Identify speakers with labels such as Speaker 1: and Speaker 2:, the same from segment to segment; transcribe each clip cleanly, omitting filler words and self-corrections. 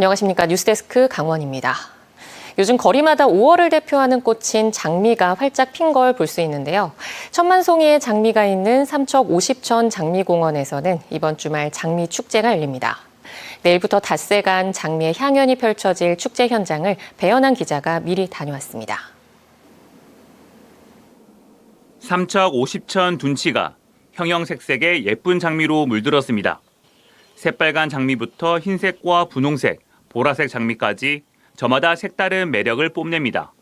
Speaker 1: 안녕하십니까. 뉴스데스크 강원입니다. 요즘 거리마다 5월을 대표하는 꽃인 장미가 활짝 핀 걸 볼 수 있는데요. 천만 송이의 장미가 있는 삼척 50천 장미공원에서는 이번 주말 장미 축제가 열립니다. 내일부터 닷새간 장미의 향연이 펼쳐질 축제 현장을 배연한 기자가 미리 다녀왔습니다.
Speaker 2: 삼척 50천 둔치가 형형색색의 예쁜 장미로 물들었습니다. 새빨간 장미부터 흰색과 분홍색, 보라색 장미까지 저마다 색다른 매력을 뽐냅니다.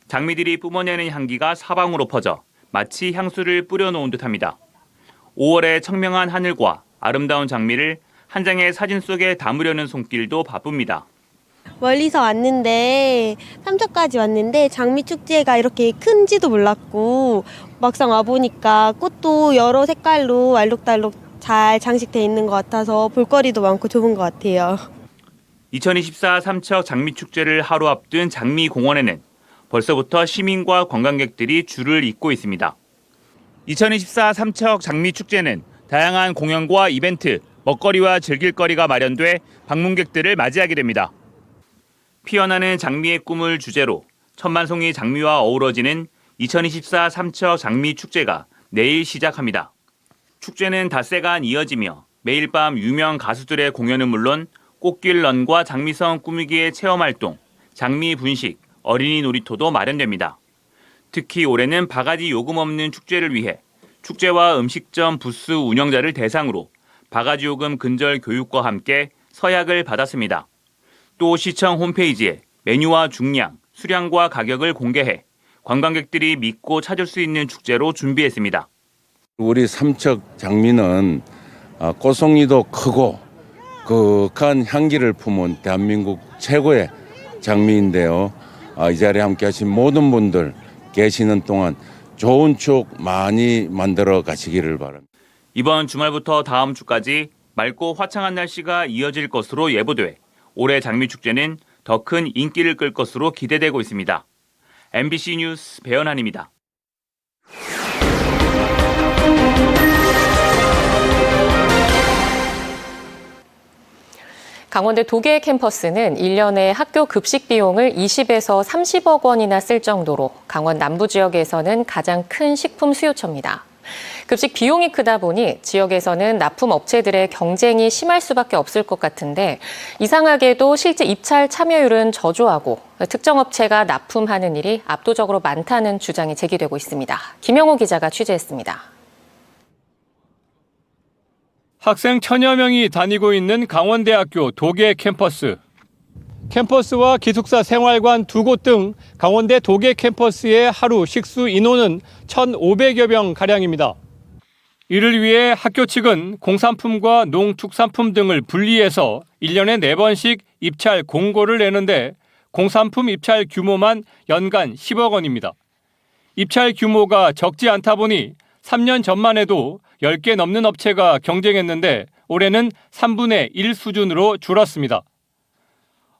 Speaker 2: 장미들이 뿜어내는 향기가 사방으로 퍼져 마치 향수를 뿌려놓은 듯합니다. 5월의 청명한 하늘과 아름다운 장미를 한 장의 사진 속에 담으려는 손길도 바쁩니다.
Speaker 3: 멀리서 왔는데 삼척까지 왔는데 장미 축제가 이렇게 큰지도 몰랐고 막상 와보니까 꽃도 여러 색깔로 알록달록 잘 장식돼 있는 것 같아서 볼거리도 많고 좋은 것 같아요.
Speaker 2: 2024 삼척 장미축제를 하루 앞둔 장미공원에는 벌써부터 시민과 관광객들이 줄을 잇고 있습니다. 2024 삼척 장미축제는 다양한 공연과 이벤트, 먹거리와 즐길거리가 마련돼 방문객들을 맞이하게 됩니다. 피어나는 장미의 꿈을 주제로 천만송이 장미와 어우러지는 2024 삼척 장미축제가 내일 시작합니다. 축제는 닷새간 이어지며 매일 밤 유명 가수들의 공연은 물론 꽃길런과 장미성 꾸미기의 체험활동, 장미 분식, 어린이 놀이터도 마련됩니다. 특히 올해는 바가지 요금 없는 축제를 위해 축제와 음식점 부스 운영자를 대상으로 바가지 요금 근절 교육과 함께 서약을 받았습니다. 또 시청 홈페이지에 메뉴와 중량, 수량과 가격을 공개해 관광객들이 믿고 찾을 수 있는 축제로 준비했습니다.
Speaker 4: 우리 삼척 장미는 꽃송이도 크고 그윽한 향기를 품은 대한민국 최고의 장미인데요. 이 자리에 함께 하신 모든 분들 계시는 동안 좋은 추억 많이 만들어 가시기를 바랍니다.
Speaker 2: 이번 주말부터 다음 주까지 맑고 화창한 날씨가 이어질 것으로 예보돼 올해 장미축제는 더 큰 인기를 끌 것으로 기대되고 있습니다. MBC 뉴스 배연한입니다.
Speaker 1: 강원대 도계 캠퍼스는 1년에 학교 급식 비용을 20에서 30억 원이나 쓸 정도로 강원 남부 지역에서는 가장 큰 식품 수요처입니다. 급식 비용이 크다 보니 지역에서는 납품 업체들의 경쟁이 심할 수밖에 없을 것 같은데 이상하게도 실제 입찰 참여율은 저조하고 특정 업체가 납품하는 일이 압도적으로 많다는 주장이 제기되고 있습니다. 김영호 기자가 취재했습니다.
Speaker 5: 학생 1000여 명이 다니고 있는 강원대학교 도계 캠퍼스. 캠퍼스와 기숙사 생활관 2곳 등 강원대 도계 캠퍼스의 하루 식수 인원은 1,500여 명가량입니다. 이를 위해 학교 측은 공산품과 농축산품 등을 분리해서 1년에 4번씩 입찰 공고를 내는데 공산품 입찰 규모만 연간 10억 원입니다. 입찰 규모가 적지 않다 보니 3년 전만 해도 10개 넘는 업체가 경쟁했는데 올해는 3분의 1 수준으로 줄었습니다.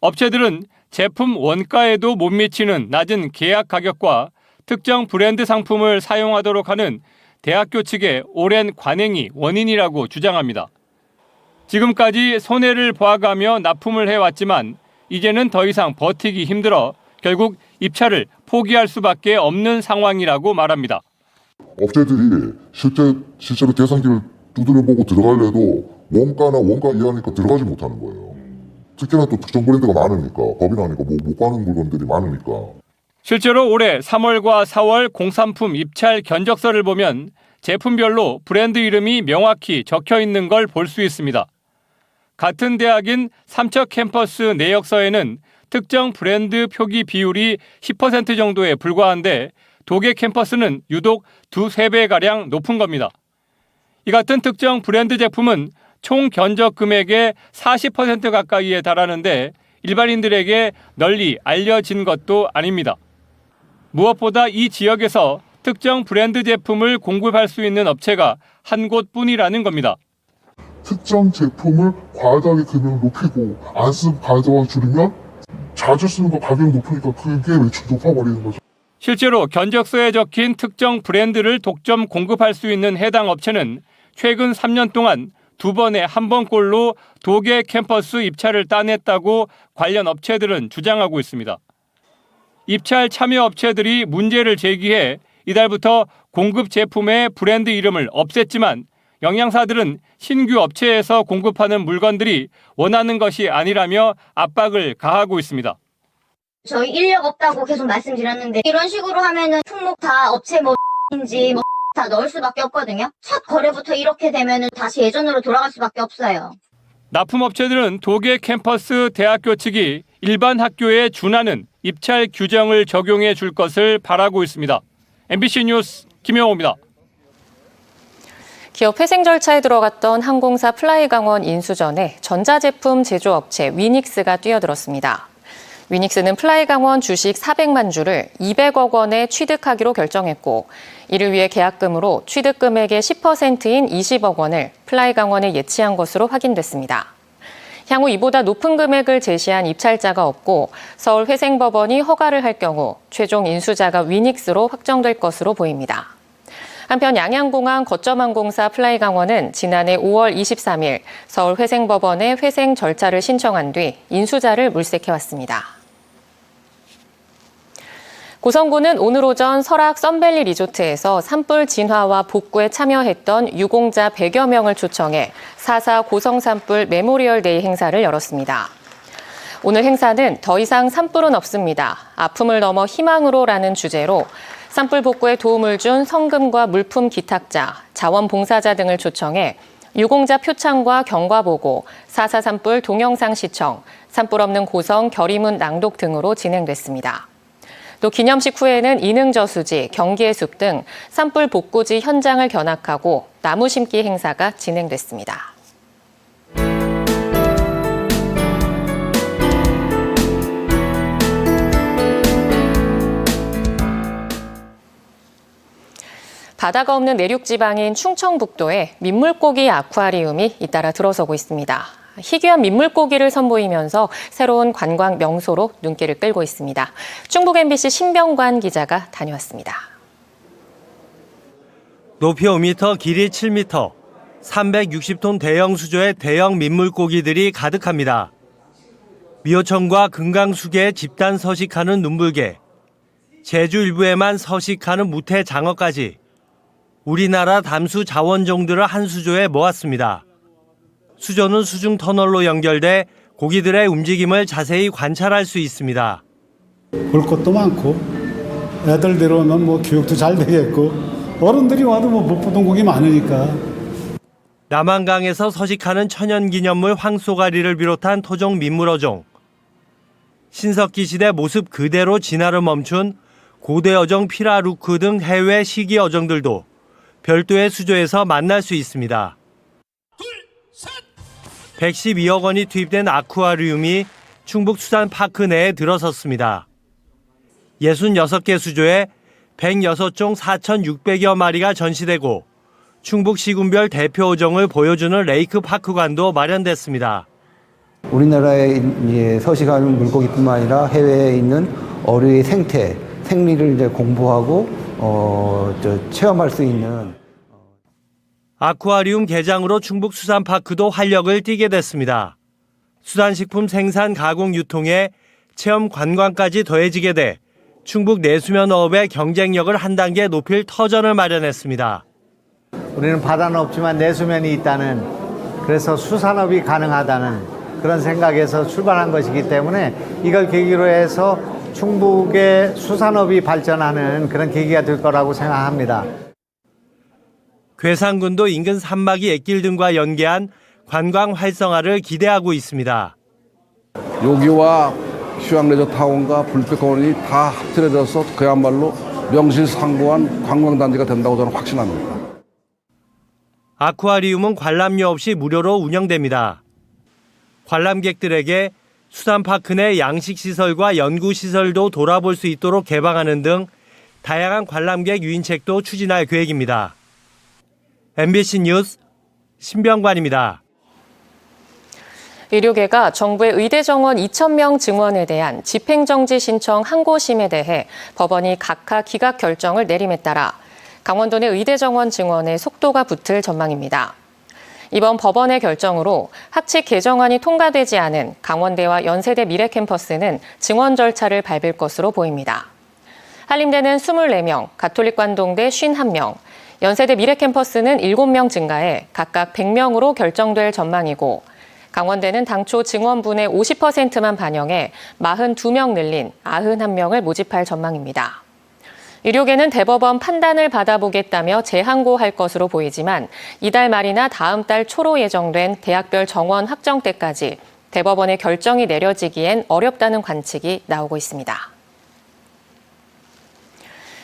Speaker 5: 업체들은 제품 원가에도 못 미치는 낮은 계약 가격과 특정 브랜드 상품을 사용하도록 하는 대학교 측의 오랜 관행이 원인이라고 주장합니다. 지금까지 손해를 봐가며 납품을 해왔지만 이제는 더 이상 버티기 힘들어 결국 입찰을 포기할 수밖에 없는 상황이라고 말합니다.
Speaker 6: 업체들이 실제로 계산기를 두드려보고 들어가려도 원가 이하니까 들어가지 못하는 거예요. 특히나 또 특정 브랜드가 많으니까 법이 나니까 못 가는 물건들이 많으니까.
Speaker 5: 실제로 올해 3월과 4월 공산품 입찰 견적서를 보면 제품별로 브랜드 이름이 명확히 적혀 있는 걸 볼 수 있습니다. 같은 대학인 삼척 캠퍼스 내역서에는 특정 브랜드 표기 비율이 10% 정도에 불과한데 도계 캠퍼스는 유독 2~3배가량 높은 겁니다. 이 같은 특정 브랜드 제품은 총 견적 금액의 40% 가까이에 달하는데 일반인들에게 널리 알려진 것도 아닙니다. 무엇보다 이 지역에서 특정 브랜드 제품을 공급할 수 있는 업체가 한 곳뿐이라는 겁니다.
Speaker 6: 특정 제품을 과다하게 금액을 높이고 안 쓰고 가져와 줄이면 자주 쓰는 거 가격이 높으니까 그게 매출 높아버리는 거죠.
Speaker 5: 실제로 견적서에 적힌 특정 브랜드를 독점 공급할 수 있는 해당 업체는 최근 3년 동안 2번에 1번꼴로 도계 캠퍼스 입찰을 따냈다고 관련 업체들은 주장하고 있습니다. 입찰 참여 업체들이 문제를 제기해 이달부터 공급 제품의 브랜드 이름을 없앴지만 영양사들은 신규 업체에서 공급하는 물건들이 원하는 것이 아니라며 압박을 가하고 있습니다.
Speaker 7: 저희 인력 없다고 계속 말씀드렸는데 이런 식으로 하면은 품목 다 업체 인지 다 넣을 수밖에 없거든요. 첫 거래부터 이렇게 되면은 다시 예전으로 돌아갈 수밖에 없어요.
Speaker 5: 납품업체들은 도계 캠퍼스 대학교 측이 일반 학교에 준하는 입찰 규정을 적용해 줄 것을 바라고 있습니다. MBC 뉴스 김영호입니다.
Speaker 1: 기업 회생 절차에 들어갔던 항공사 플라이강원 인수전에 전자제품 제조업체 위닉스가 뛰어들었습니다. 위닉스는 플라이강원 주식 400만 주를 200억 원에 취득하기로 결정했고 이를 위해 계약금으로 취득 금액의 10%인 20억 원을 플라이강원에 예치한 것으로 확인됐습니다. 향후 이보다 높은 금액을 제시한 입찰자가 없고 서울회생법원이 허가를 할 경우 최종 인수자가 위닉스로 확정될 것으로 보입니다. 한편 양양공항 거점항공사 플라이강원은 지난해 5월 23일 서울회생법원에 회생 절차를 신청한 뒤 인수자를 물색해왔습니다. 고성군은 오늘 오전 설악 썬밸리 리조트에서 산불 진화와 복구에 참여했던 유공자 100여 명을 초청해 4.4 고성산불 메모리얼 데이 행사를 열었습니다. 오늘 행사는 더 이상 산불은 없습니다. 아픔을 넘어 희망으로라는 주제로 산불 복구에 도움을 준 성금과 물품 기탁자, 자원봉사자 등을 초청해 유공자 표창과 경과보고, 4.4 산불 동영상 시청, 산불 없는 고성 결의문 낭독 등으로 진행됐습니다. 또 기념식 후에는 이능저수지, 경기의 숲 등 산불 복구지 현장을 견학하고 나무 심기 행사가 진행됐습니다. 바다가 없는 내륙 지방인 충청북도에 민물고기 아쿠아리움이 잇따라 들어서고 있습니다. 희귀한 민물고기를 선보이면서 새로운 관광 명소로 눈길을 끌고 있습니다. 충북 MBC 신병관 기자가 다녀왔습니다.
Speaker 8: 높이 5m, 길이 7m, 360톤 대형 수조의 대형 민물고기들이 가득합니다. 미호청과 금강수계에 집단 서식하는 눈물개, 제주 일부에만 서식하는 무태 장어까지 우리나라 담수 자원종들을 한 수조에 모았습니다. 수조는 수중 터널로 연결돼 고기들의 움직임을 자세히 관찰할 수 있습니다.
Speaker 9: 볼 것도 많고 애들 데려오면 뭐 교육도 잘 되겠고 어른들이 와도 뭐 못 보던 고기 많으니까.
Speaker 8: 남한강에서 서식하는 천연기념물 황소가리를 비롯한 토종 민물어종, 신석기 시대 모습 그대로 진화를 멈춘 고대어종 피라루크 등 해외 시기 어종들도 별도의 수조에서 만날 수 있습니다. 112억 원이 투입된 아쿠아리움이 충북수산파크 내에 들어섰습니다. 66개 수조에 106종 4,600여 마리가 전시되고 충북시군별 대표 어종을 보여주는 레이크파크관도 마련됐습니다.
Speaker 10: 우리나라에 서식하는 물고기뿐만 아니라 해외에 있는 어류의 생태, 생리를 이제 공부하고 체험할 수 있는.
Speaker 8: 아쿠아리움 개장으로 충북수산파크도 활력을 띠게 됐습니다. 수산식품 생산 가공 유통에 체험 관광까지 더해지게 돼 충북 내수면어업의 경쟁력을 한 단계 높일 터전을 마련했습니다.
Speaker 11: 우리는 바다는 없지만 내수면이 있다는, 그래서 수산업이 가능하다는 그런 생각에서 출발한 것이기 때문에 이걸 계기로 해서 충북의 수산업이 발전하는 그런 계기가 될 거라고 생각합니다.
Speaker 8: 괴산군도 인근 산막이 액길 등과 연계한 관광 활성화를 기대하고 있습니다.
Speaker 12: 여기와 휴양레저타운과 불빛공원이 다 합쳐져서 그야말로 명실상부한 관광단지가 된다고 저는 확신합니다.
Speaker 8: 아쿠아리움은 관람료 없이 무료로 운영됩니다. 관람객들에게 수산파크 내 양식시설과 연구시설도 돌아볼 수 있도록 개방하는 등 다양한 관람객 유인책도 추진할 계획입니다. MBC 뉴스 신병관입니다.
Speaker 1: 의료계가 정부의 의대 정원 2,000명 증원에 대한 집행정지 신청 항고심에 대해 법원이 각하 기각 결정을 내림에 따라 강원도 내 의대 정원 증원에 속도가 붙을 전망입니다. 이번 법원의 결정으로 학칙 개정안이 통과되지 않은 강원대와 연세대 미래캠퍼스는 증원 절차를 밟을 것으로 보입니다. 한림대는 24명, 가톨릭관동대 51명, 연세대 미래캠퍼스는 7명 증가해 각각 100명으로 결정될 전망이고 강원대는 당초 증원분의 50%만 반영해 42명 늘린 91명을 모집할 전망입니다. 의료계는 대법원 판단을 받아보겠다며 재항고할 것으로 보이지만 이달 말이나 다음 달 초로 예정된 대학별 정원 확정 때까지 대법원의 결정이 내려지기엔 어렵다는 관측이 나오고 있습니다.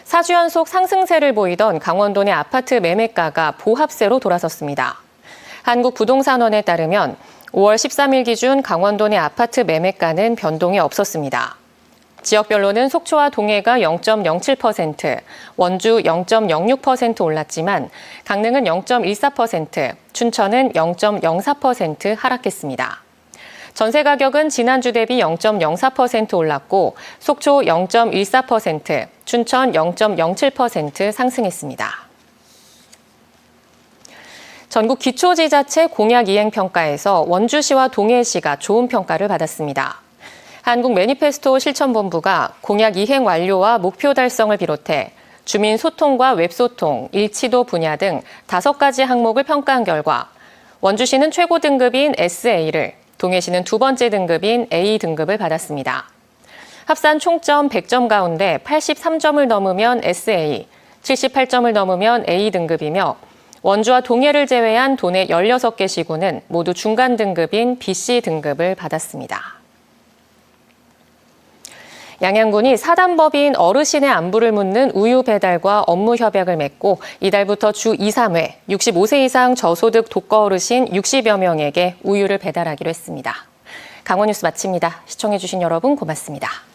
Speaker 1: 4주 연속 상승세를 보이던 강원도 내 아파트 매매가가 보합세로 돌아섰습니다. 한국부동산원에 따르면 5월 13일 기준 강원도 내 아파트 매매가는 변동이 없었습니다. 지역별로는 속초와 동해가 0.07%, 원주 0.06% 올랐지만 강릉은 0.14%, 춘천은 0.04% 하락했습니다. 전세 가격은 지난주 대비 0.04% 올랐고 속초 0.14%, 춘천 0.07% 상승했습니다. 전국 기초지자체 공약 이행 평가에서 원주시와 동해시가 좋은 평가를 받았습니다. 한국 매니페스토 실천본부가 공약 이행 완료와 목표 달성을 비롯해 주민 소통과 웹소통, 일치도 분야 등 5가지 항목을 평가한 결과 원주시는 최고 등급인 SA를, 동해시는 두 번째 등급인 A 등급을 받았습니다. 합산 총점 100점 가운데 83점을 넘으면 SA, 78점을 넘으면 A 등급이며 원주와 동해를 제외한 도내 16개 시군은 모두 중간 등급인 BC 등급을 받았습니다. 양양군이 사단법인 어르신의 안부를 묻는 우유 배달과 업무 협약을 맺고 이달부터 주 2, 3회 65세 이상 저소득 독거 어르신 60여 명에게 우유를 배달하기로 했습니다. 강원 뉴스 마칩니다. 시청해주신 여러분 고맙습니다.